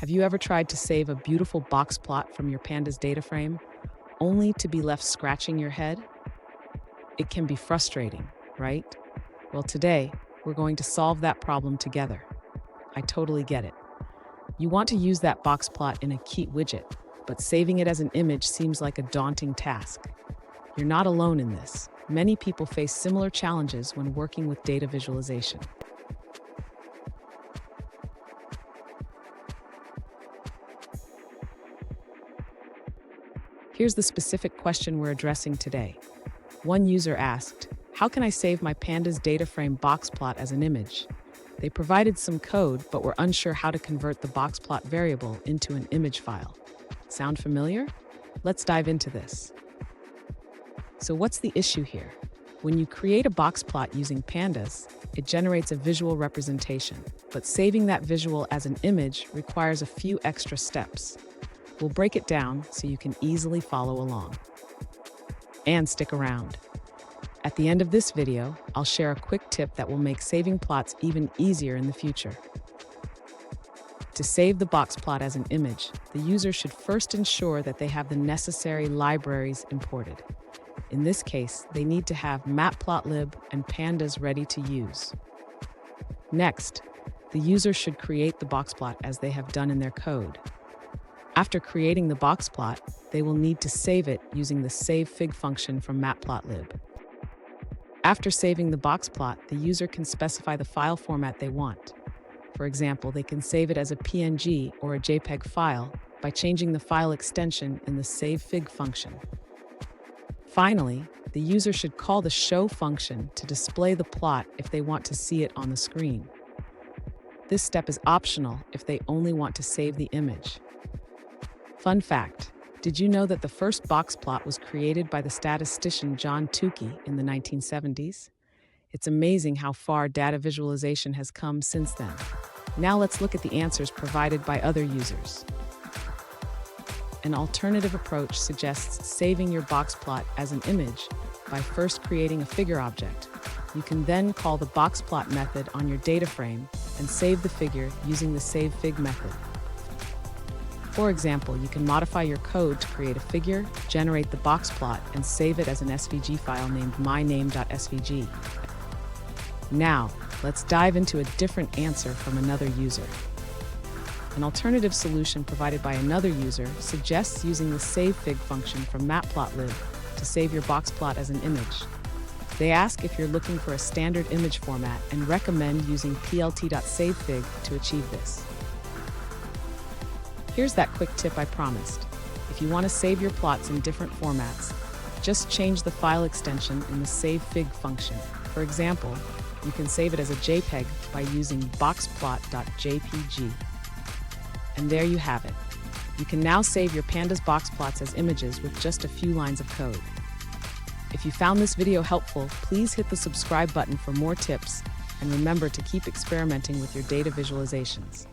Have you ever tried to save a beautiful box plot from your Pandas data frame, only to be left scratching your head? It can be frustrating, right? Well, today, we're going to solve that problem together. I totally get it. You want to use that box plot in a Keat widget, but saving it as an image seems like a daunting task. You're not alone in this. Many people face similar challenges when working with data visualization. Here's the specific question we're addressing today. One user asked, "How can I save my Pandas data frame box plot as an image?" They provided some code, but were unsure how to convert the box plot variable into an image file. Sound familiar? Let's dive into this. So what's the issue here? When you create a box plot using Pandas, it generates a visual representation, but saving that visual as an image requires a few extra steps. We'll break it down so you can easily follow along. And stick around. At the end of this video, I'll share a quick tip that will make saving plots even easier in the future. To save the box plot as an image, the user should first ensure that they have the necessary libraries imported. In this case, they need to have Matplotlib and Pandas ready to use. Next, the user should create the box plot as they have done in their code. After creating the box plot, they will need to save it using the savefig function from Matplotlib. After saving the box plot, the user can specify the file format they want. For example, they can save it as a PNG or a JPEG file by changing the file extension in the savefig function. Finally, the user should call the show function to display the plot if they want to see it on the screen. This step is optional if they only want to save the image. Fun fact, did you know that the first box plot was created by the statistician John Tukey in the 1970s? It's amazing how far data visualization has come since then. Now let's look at the answers provided by other users. An alternative approach suggests saving your box plot as an image by first creating a figure object. You can then call the boxplot method on your data frame and save the figure using the savefig method. For example, you can modify your code to create a figure, generate the box plot, and save it as an SVG file named myname.svg. Now, let's dive into a different answer from another user. An alternative solution provided by another user suggests using the savefig function from Matplotlib to save your box plot as an image. They ask if you're looking for a standard image format and recommend using plt.savefig to achieve this. Here's that quick tip I promised. If you want to save your plots in different formats, just change the file extension in the savefig function. For example, you can save it as a JPEG by using boxplot.jpg. And there you have it. You can now save your Pandas box plots as images with just a few lines of code. If you found this video helpful, please hit the subscribe button for more tips, and remember to keep experimenting with your data visualizations.